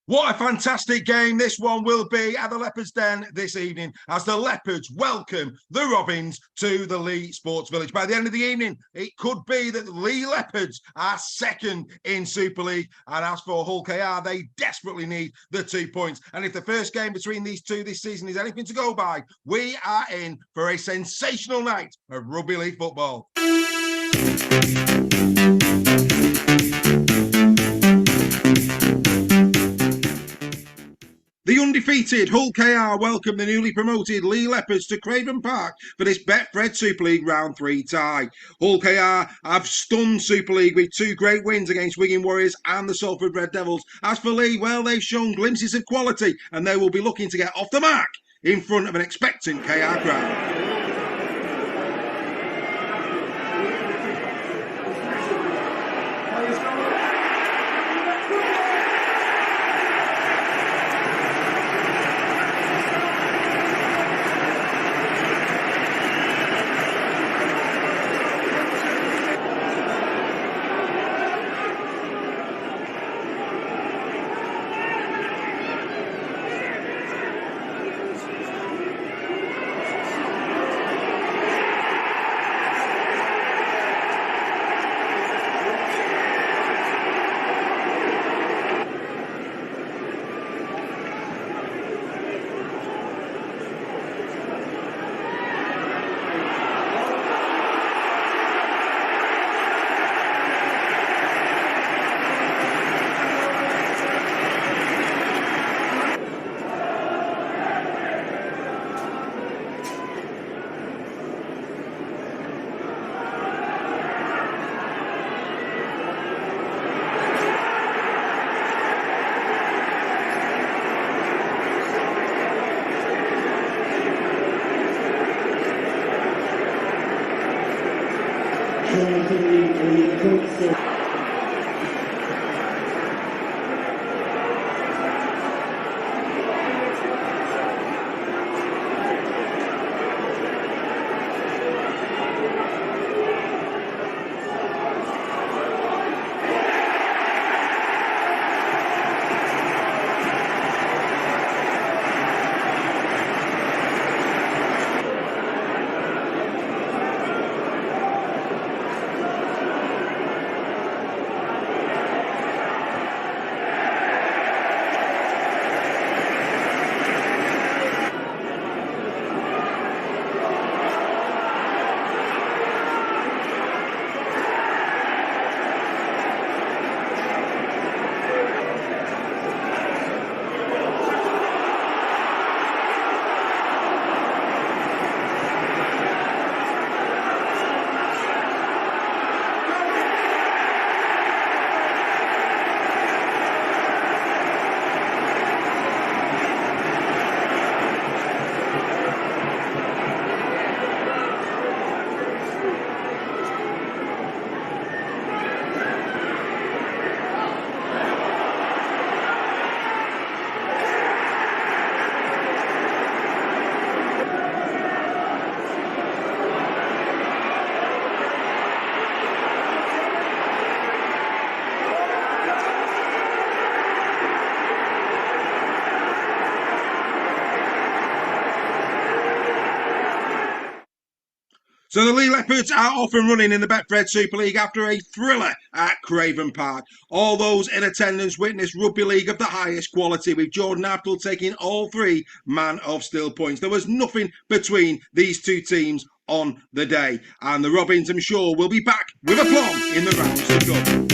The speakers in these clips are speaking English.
What a fantastic game this one will be at the Leopards Den this evening as the Leopards welcome the Robins to the Leigh Sports Village. By the end of the evening, it could be that the Leigh Leopards are second in Super League. And as for Hull KR, they desperately need the 2 points. And if the first game between these two this season is anything to go by, we are in for a sensational night of rugby league football. The undefeated Hull KR welcome the newly promoted Leigh Leopards to Craven Park for this Betfred Super League Round 3 tie. Hull KR have stunned Super League with two great wins against Wigan Warriors and the Salford Red Devils. As for Leigh, well, they've shown glimpses of quality and they will be looking to get off the mark in front of an expectant KR crowd. So the Leigh Leopards are off and running in the Betfred Super League after a thriller at Craven Park. All those in attendance witnessed rugby league of the highest quality, with Jordan Aptel taking all three Man of Steel points. There was nothing between these two teams on the day, and the Robins, I'm sure, will be back with aplomb in the rounds to come.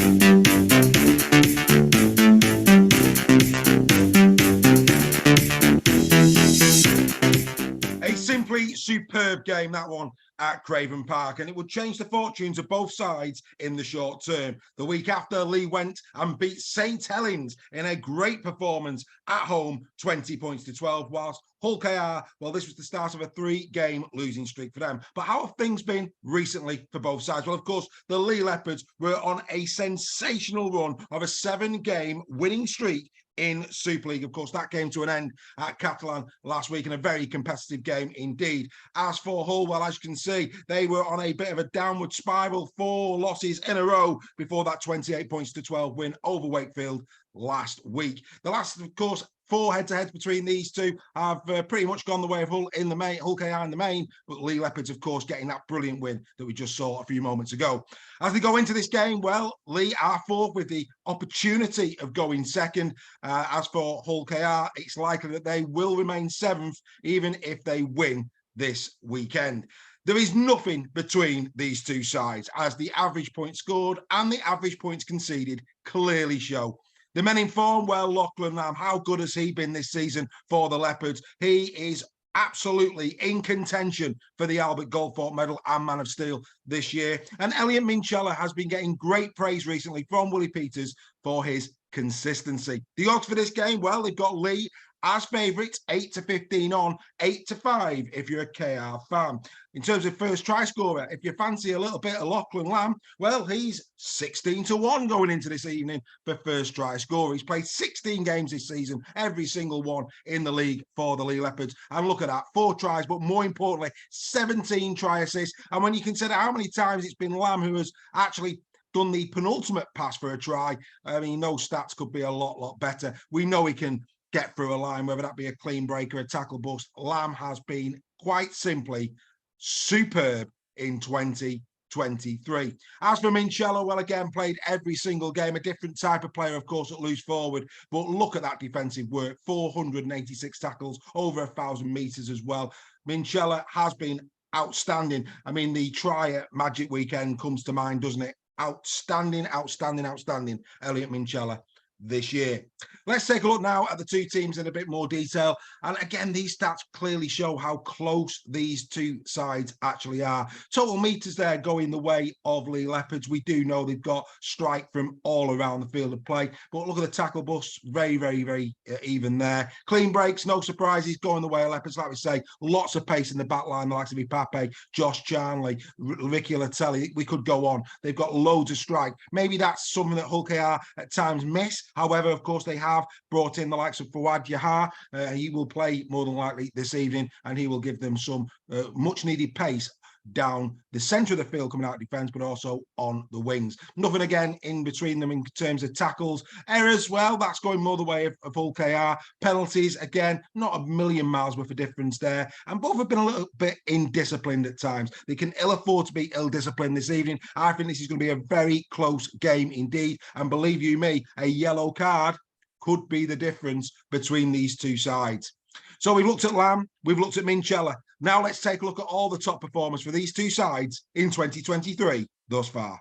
A simply superb game, that one, at Craven Park, and it would change the fortunes of both sides in the short term. The week after, Leigh went and beat St Helens in a great performance at home, 20 points to 12, whilst Hull KR, well, this was the start of a 3-game losing streak for them. But how have things been recently for both sides? Well, of course, the Leigh Leopards were on a sensational run of a 7-game winning streak in Super League. Of course, that came to an end at Catalan last week in a very competitive game indeed. As for Hull, well, as you can see, they were on a bit of a downward spiral, 4 losses in a row before that 28 points to 12 win over Wakefield last week. The last, of course, 4 head-to-heads between these two have pretty much gone the way of Hull in the main, Hull KR in the main, but Leigh Leopards, of course, getting that brilliant win that we just saw a few moments ago. As they go into this game, well, Leigh are fourth with the opportunity of going second. As for Hull KR, it's likely that they will remain 7th, even if they win this weekend. There is nothing between these two sides, as the average points scored and the average points conceded clearly show. The men in form, well, Lachlan Lamb, how good has he been this season for the Leopards? He is absolutely in contention for the Albert Goldthorpe Medal and Man of Steel this year. And Elliot Minchella has been getting great praise recently from Willie Peters for his consistency. The odds for this game, well, they've got Leigh as favourites, 8-15 on, 8-5 if you're a KR fan. In terms of first try scorer, if you fancy a little bit of Lachlan Lamb, well, he's 16-1 going into this evening for first try scorer. He's played 16 games this season, every single one in the league for the Leigh Leopards. And look at that, 4 tries, but more importantly, 17 try assists. And when you consider how many times it's been Lamb who has actually done the penultimate pass for a try, I mean, those stats could be a lot better. We know he can get through a line, whether that be a clean break or a tackle bust. Lamb has been quite simply superb in 2023. As for Minchella, well, again, played every single game, a different type of player, of course, at loose forward, but look at that defensive work, 486 tackles, over 1,000 metres as well. Minchella has been outstanding. I mean, the try at Magic Weekend comes to mind, doesn't it? Outstanding, Elliot Minchella this year. Let's take a look now at the two teams in a bit more detail. And again, these stats clearly show how close these two sides actually are. Total meters there going the way of Leigh Leopards. We do know they've got strike from all around the field of play. But look at the tackle busts, very even there. Clean breaks, no surprises, going the way of Leopards. Like we say, lots of pace in the back line, the likes of Ipape, Josh Charnley, Ricky Latelli. We could go on. They've got loads of strike. Maybe that's something that Hull KR at times miss. However, of course, they have brought in the likes of Fawad Yahar. He will play more than likely this evening, and he will give them some much-needed pace down the centre of the field coming out of defence, but also on the wings. Nothing again in between them in terms of tackles. Errors, well, that's going more the way of Hull KR. Penalties, again, not a million miles worth of difference there. And both have been a little bit indisciplined at times. They can ill afford to be ill-disciplined this evening. I think this is going to be a very close game indeed. And believe you me, a yellow card could be the difference between these two sides. So we've looked at Lamb, we've looked at Minchella. Now let's take a look at all the top performers for these two sides in 2023 thus far.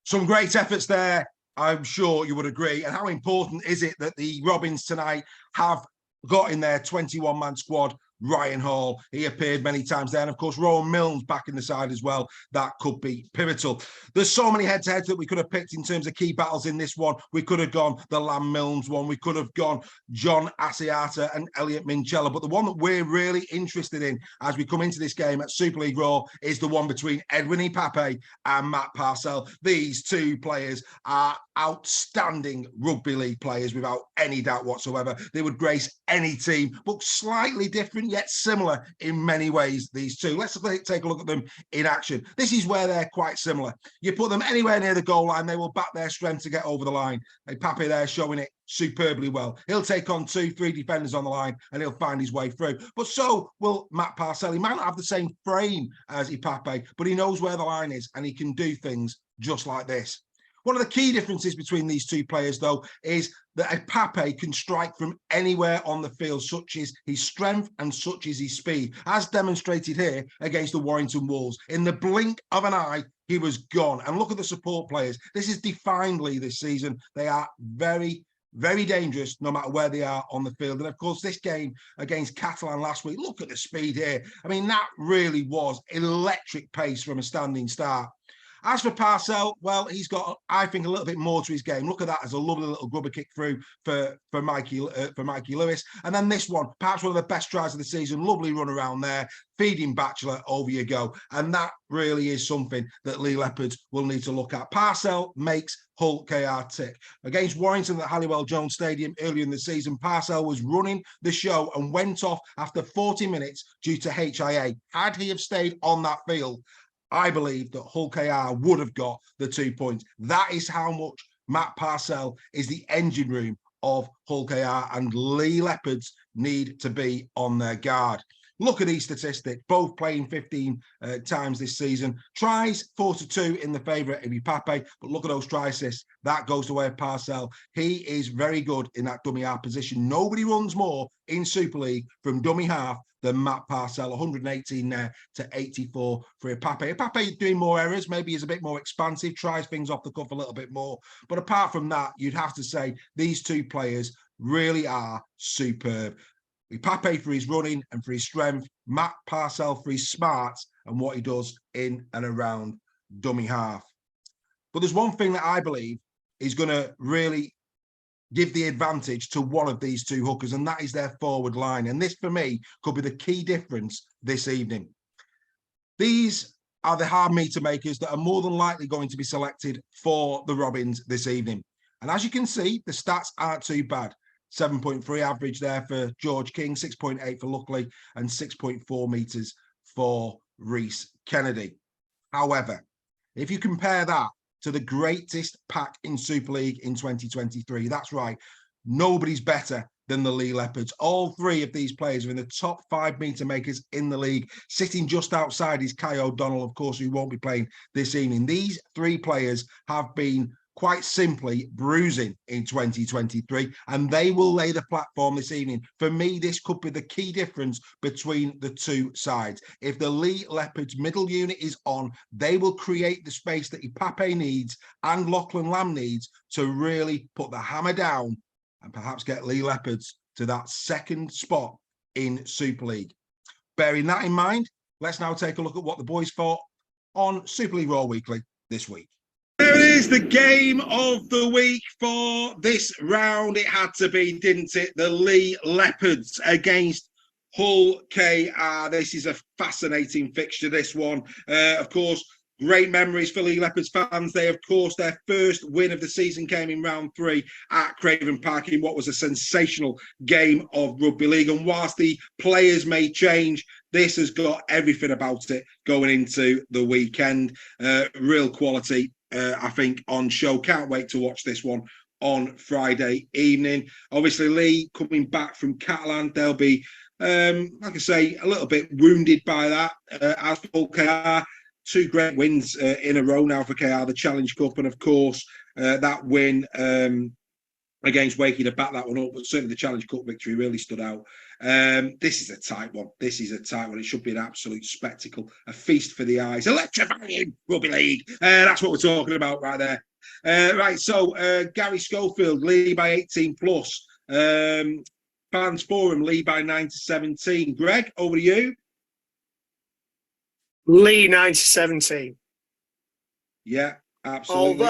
Some great efforts there, I'm sure you would agree. And how important is it that the Robins tonight have got in their 21-man squad Ryan Hall? He appeared many times there. And of course, Rowan Milnes back in the side as well. That could be pivotal. There's so many head-to-heads that we could have picked in terms of key battles in this one. We could have gone the Lamb Milnes one. We could have gone John Asiata and Elliot Minchella. But the one that we're really interested in as we come into this game at Super League Raw is the one between Edwin Ipape and Matt Parcell. These two players are outstanding rugby league players without any doubt whatsoever. They would grace any team, but slightly different yet similar in many ways, these two. Let's take a look at them in action. This is where they're quite similar. You put them anywhere near the goal line, they will back their strength to get over the line. Pape there showing it superbly well. He'll take on 2-3 defenders on the line and he'll find his way through. But so will Matt Parcell. He might not have the same frame as Pape, but he knows where the line is and he can do things just like this. One of the key differences between these two players, though, is that Pape can strike from anywhere on the field, such as his strength and such as his speed, as demonstrated here against the Warrington Wolves. In the blink of an eye, he was gone. And look at the support players. This is defined Leigh this season. They are very, very dangerous no matter where they are on the field. And of course, this game against Catalan last week, look at the speed here. I mean, that really was electric pace from a standing start. As for Parcell, well, he's got, I think, a little bit more to his game. Look at that as a lovely little grubber kick through for Mikey Lewis. And then this one, perhaps one of the best tries of the season. Lovely run around there, feeding Batchelor, over you go. And that really is something that Leigh Leopards will need to look at. Parcell makes Hull KR tick. Against Warrington at Halliwell Jones Stadium earlier in the season, Parcell was running the show and went off after 40 minutes due to HIA. Had he have stayed on that field, I believe that Hull KR would have got the 2 points. That is how much Matt Parcell is the engine room of Hull KR, and Leigh Leopards need to be on their guard. Look at these statistics, both playing 15 times this season. Tries 4-2 in the favour of Pape, but look at those try assists. That goes the way of Parcell. He is very good in that dummy half position. Nobody runs more in Super League from dummy half than Matt Parcell. 118 there to 84 for Pape. Pape doing more errors. Maybe he's a bit more expansive, tries things off the cuff a little bit more. But apart from that, you'd have to say these two players really are superb. Pape for his running and for his strength, Matt Parcell for his smarts and what he does in and around dummy half. But there's one thing that I believe is going to really give the advantage to one of these two hookers, and that is their forward line. And this, for me, could be the key difference this evening. These are the hard meter makers that are more than likely going to be selected for the Robins this evening. And as you can see, the stats aren't too bad. 7.3 average there for George King, 6.8 for Luckley, and 6.4 meters for Reece Kennedy. However, if you compare that to the greatest pack in Super League in 2023, that's right, nobody's better than the Leigh Leopards. All three of these players are in the top 5 meter makers in the league. Sitting just outside is Kai O'Donnell, of course, who won't be playing this evening. These three players have been quite simply bruising in 2023, and they will lay the platform this evening. For me, this could be the key difference between the two sides. If the Leigh Leopards middle unit is on, they will create the space that Pape needs and Lachlan Lamb needs to really put the hammer down and perhaps get Leigh Leopards to that second spot in Super League. Bearing that in mind, let's now take a look at what the boys thought on Super League Raw Weekly this week. There it is, the game of the week for this round. It had to be, didn't it? The Leigh Leopards against Hull KR. This is a fascinating fixture, this one. Of course, great memories for Leigh Leopards fans. They, of course, their first win of the season came in round 3 at Craven Park in what was a sensational game of rugby league. And whilst the players may change, this has got everything about it going into the weekend. Real quality, I think, on show. Can't wait to watch this one on Friday evening. Obviously, Leigh coming back from Catalan, they'll be, like I say, a little bit wounded by that. As for KR, 2 great wins in a row now for KR, the Challenge Cup, and of course, that win against Wakey to back that one up, but certainly the Challenge Cup victory really stood out. This is a tight one. This is a tight one. It should be an absolute spectacle, a feast for the eyes. Electrifying rugby league. That's what we're talking about right there. Right, so Gary Schofield, Leigh by 18 plus. Fans Forum, Leigh by 9-17. Greg, over to you. Leigh 9-17. Yeah, absolutely.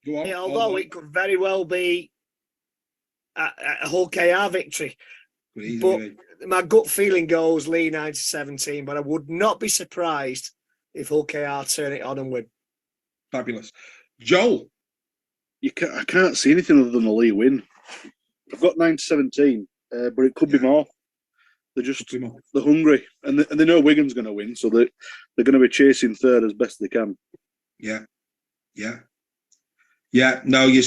Although it could very well be a Hull KR victory. But my gut feeling goes Leigh 9-17, but I would not be surprised if Hull KR turn it on and win. Fabulous. Joel? I can't see anything other than a Leigh win. I've got 9-17, but it could be more. they're hungry, and they know Wigan's going to win, so they're going to be chasing third as best they can. Yeah. No, you.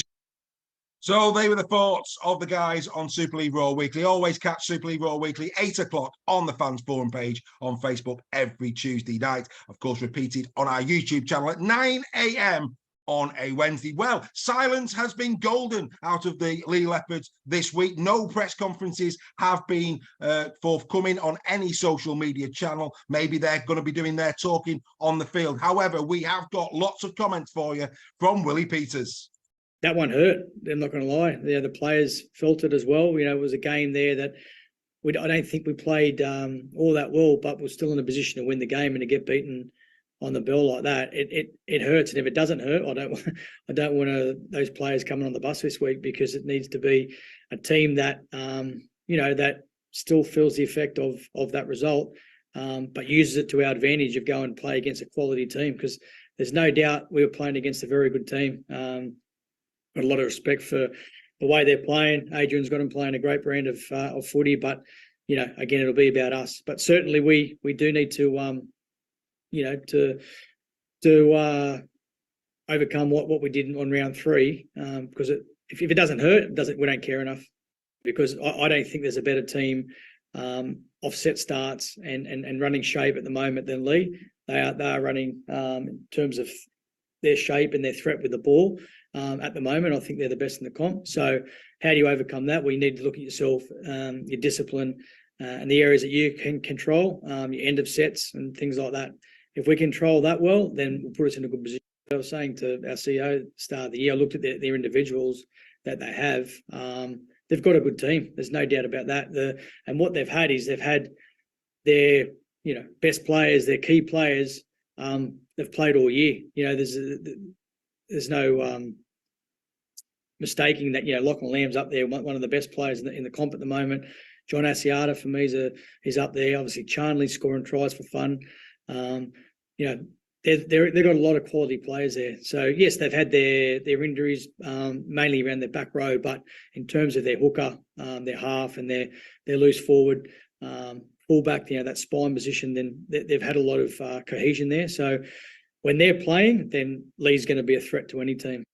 So they were the thoughts of the guys on Super League Raw Weekly. Always catch Super League Raw Weekly, 8 o'clock on the Fans Forum page on Facebook every Tuesday night. Of course, repeated on our YouTube channel at 9 a.m. on a Wednesday. Well, silence has been golden out of the Leigh Leopards this week. No press conferences have been forthcoming on any social media channel. Maybe they're going to be doing their talking on the field. However, we have got lots of comments for you from Willie Peters. That one hurt. I'm not going to lie. The players felt it as well. It was a game there that I don't think we played all that well, but we're still in a position to win the game, and to get beaten on the bell like that, it hurts. And if it doesn't hurt, I don't want those players coming on the bus this week, because it needs to be a team that that still feels the effect of that result, but uses it to our advantage of going and play against a quality team, because there's no doubt we were playing against a very good team. Got a lot of respect for the way they're playing. Adrian's got them playing a great brand of footy, but again, it'll be about us. But certainly we do need to to overcome what we did on round 3, because if it doesn't hurt, we don't care enough, because I don't think there's a better team offset starts and running shape at the moment than Leigh. They are running in terms of their shape and their threat with the ball. At the moment, I think they're the best in the comp. So how do you overcome that? Well, you need to look at yourself, your discipline, and the areas that you can control, your end of sets and things like that. If we control that well, then we'll put us in a good position. I was saying to our CEO at the start of the year, I looked at their individuals that they have. They've got a good team. There's no doubt about that. And what they've had is they've had their best players, their key players. They've played all year. There's no mistaking that Lachlan Lamb's up there, one of the best players in the comp at the moment. John Asiata for me is up there. Obviously, Charnley's scoring tries for fun. They've got a lot of quality players there. So yes, they've had their injuries mainly around their back row, but in terms of their hooker, their half, and their loose forward, fullback, that spine position, then they've had a lot of cohesion there. So when they're playing, then Leigh's going to be a threat to any team.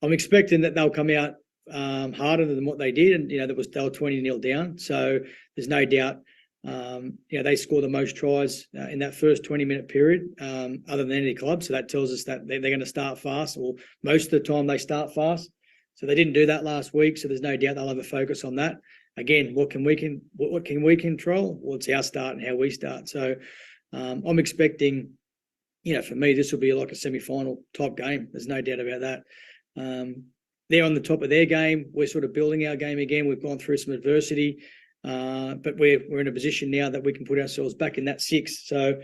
I'm expecting that they'll come out harder than what they did, and they were 20-0 down. So there's no doubt. They score the most tries in that first 20-minute period, other than any club. So that tells us that they're going to start fast, or most of the time they start fast. So they didn't do that last week. So there's no doubt they'll have a focus on that. Again, what can we control? Well, it's our start and how we start. So I'm expecting. For me, this will be like a semi-final type game. There's no doubt about that. They're on the top of their game. We're sort of building our game again. We've gone through some adversity, but we're in a position now that we can put ourselves back in that 6. So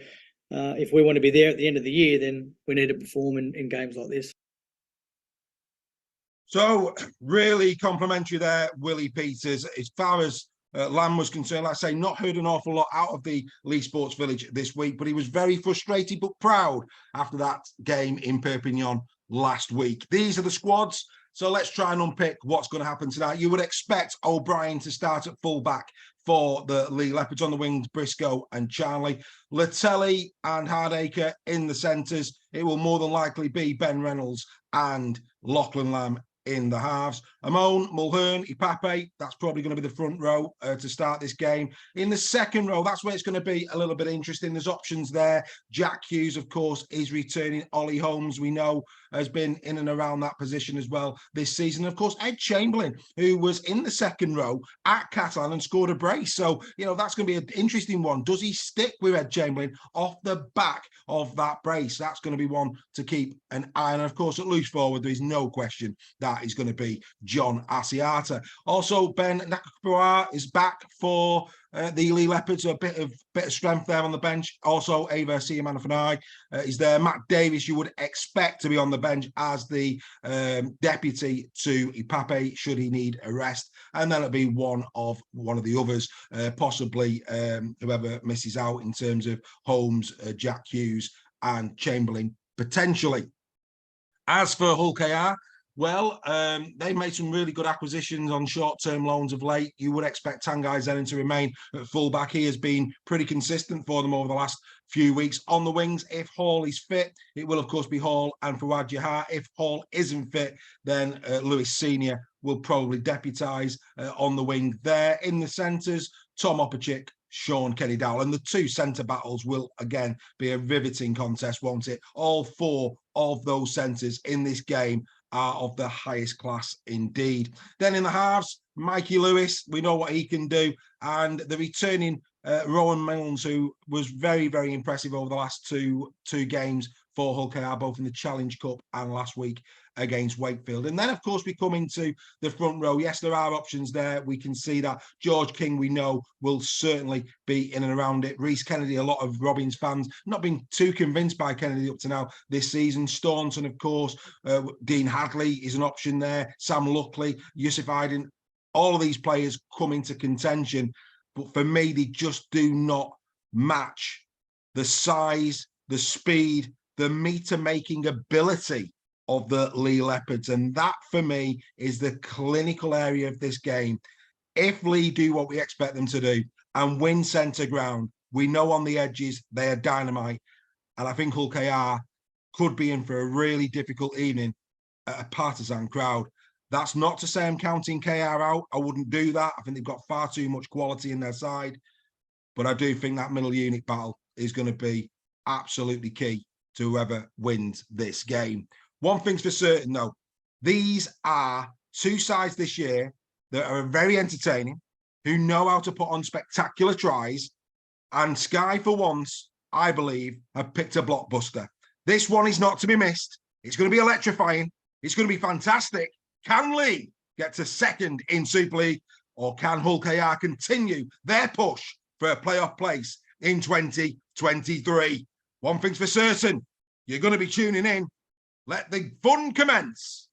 if we want to be there at the end of the year, then we need to perform in games like this. So really complimentary there, Willie Peters. As far as Lamb was concerned, like I say, not heard an awful lot out of the Leigh Sports Village this week, but he was very frustrated but proud after that game in Perpignan last week. These are the squads, so let's try and unpick what's going to happen tonight. You would expect O'Brien to start at full-back for the Leigh Leopards. On the wings, Briscoe and Charnley. Latelli and Hardacre in the centres. It will more than likely be Ben Reynolds and Lachlan Lamb in the halves. Amon, Mulhern, Ipape, that's probably going to be the front row to start this game. In the second row, that's where it's going to be a little bit interesting. There's options there. Jack Hughes, of course, is returning. Ollie Holmes, we know, has been in and around that position as well this season. Of course, Ed Chamberlain, who was in the second row at Catalan and scored a brace. So, that's going to be an interesting one. Does he stick with Ed Chamberlain off the back of that brace? That's going to be one to keep an eye on. And of course, at loose forward, there is no question that is going to be John Asiata. Also, Ben Nakapua is back for the Leigh Leopards, so a bit of strength there on the bench. Also, Ava Siamanafanai is there. Matt Davis, you would expect to be on the bench as the deputy to Ipape should he need a rest, and then it'll be one of the others, possibly whoever misses out in terms of Holmes, Jack Hughes, and Chamberlain potentially. As for Hull KR, Well, they made some really good acquisitions on short-term loans of late. You would expect Tanguy Zenin to remain at fullback. He has been pretty consistent for them over the last few weeks. On the wings, if Hall is fit, it will, of course, be Hall and Fawad Jahar. If Hall isn't fit, then Lewis Senior will probably deputise on the wing there. In the centres, Tom Opachik, Sean Kenny-Dowell. And the two centre battles will, again, be a riveting contest, won't it? All four of those centres in this game are of the highest class indeed. Then in the halves, Mikey Lewis, we know what he can do. And the returning Rowan Milnes, who was very, very impressive over the last two games for Hull KR, both in the Challenge Cup and last week against Wakefield. And then, of course, we come into the front row. Yes, there are options there. We can see that George King, we know, will certainly be in and around it. Reece Kennedy, a lot of Robins fans, not been too convinced by Kennedy up to now this season. Staunton, of course. Dean Hadley is an option there. Sam Luckley, Yusuf Aydin. All of these players come into contention. But for me, they just do not match the size, the speed, the meter-making ability of the Leigh Leopards. And that, for me, is the clinical area of this game. If Leigh do what we expect them to do and win centre ground, we know on the edges they are dynamite. And I think Hull KR could be in for a really difficult evening at a partisan crowd. That's not to say I'm counting KR out. I wouldn't do that. I think they've got far too much quality in their side. But I do think that middle unit battle is going to be absolutely key to whoever wins this game. One thing's for certain, though. These are two sides this year that are very entertaining, who know how to put on spectacular tries. And Sky, for once, I believe, have picked a blockbuster. This one is not to be missed. It's going to be electrifying. It's going to be fantastic. Can Leigh get to second in Super League, or can Hull KR continue their push for a playoff place in 2023? One thing's for certain, you're going to be tuning in. Let the fun commence.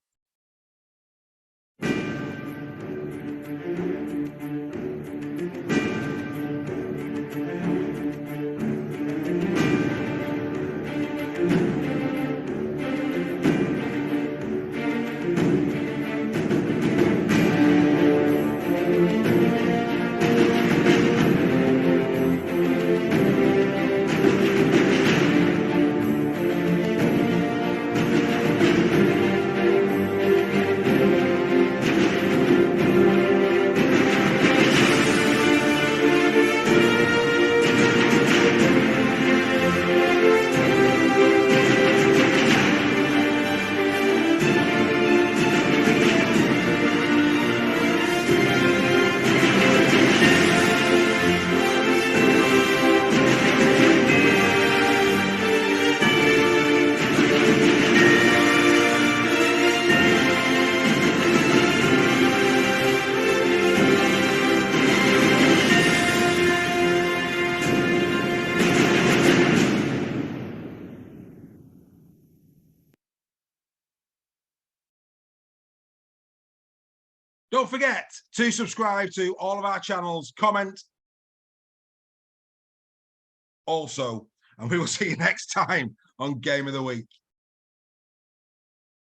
Don't forget to subscribe to all of our channels, comment also, and we will see you next time on Game of the Week.